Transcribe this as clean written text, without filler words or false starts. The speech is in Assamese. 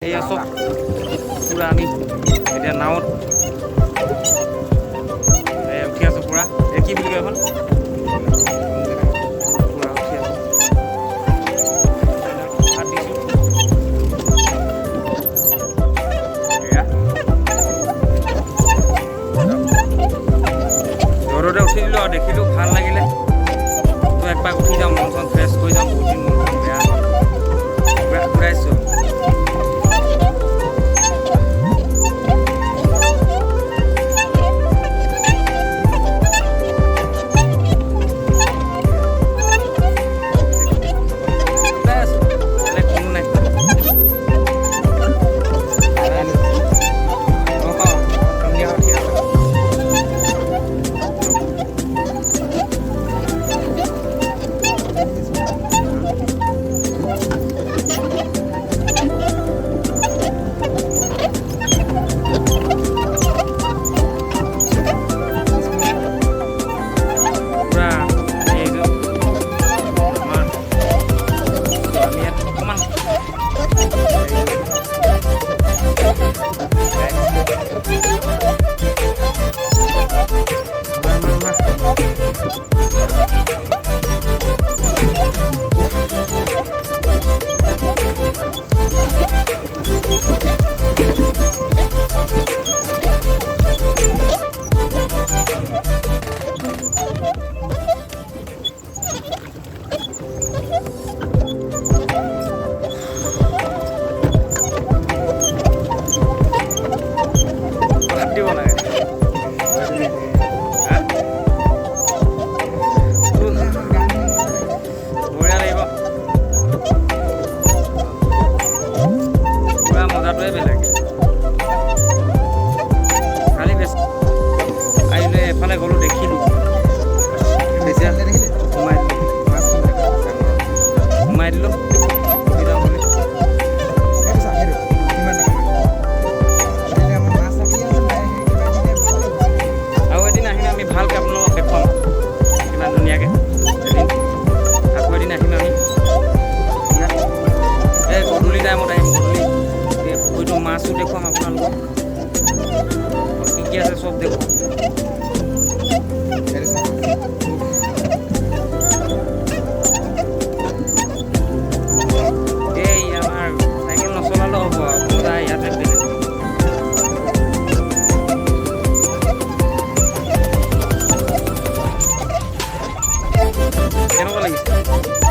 এয়া চব পূৰা আমি এতিয়া নাৱত উঠি আছোঁ পূৰা। এই কি বুলি কয় এখন পূৰা উঠি আছোঁ। ভাত দিছোঁ এয়া ৰ'দতে উঠি দিলোঁ আৰু দেখিলোঁ ভাল লাগিলে। তো একপাক উঠি যাওঁ, মন চন ফ্ৰেছ কৰি যাওঁ। বহুত দিন মন চন বেয়া ঘূৰাইছোঁ। এফালে গ'লোঁ দেখিলোঁ সোমাই দিলোঁ বুলি। আৰু এদিন আহিম আমি ভালকৈ আপোনালোকক দেখুৱাম কিমান ধুনীয়াকৈ। এদিন আকৌ এদিন আহিম আমি এই গধূলি টাইমত আহিম। গধূলি পুখুৰীটো মাছো দেখুৱাম আপোনালোকক, কি কি আছে চব দেখুৱাম। এই আমাৰ চাইকেল নচলালেও হ'ব আৰু পুৰা ইয়াতে বেলেগ। কেনেকুৱা লাগিছে?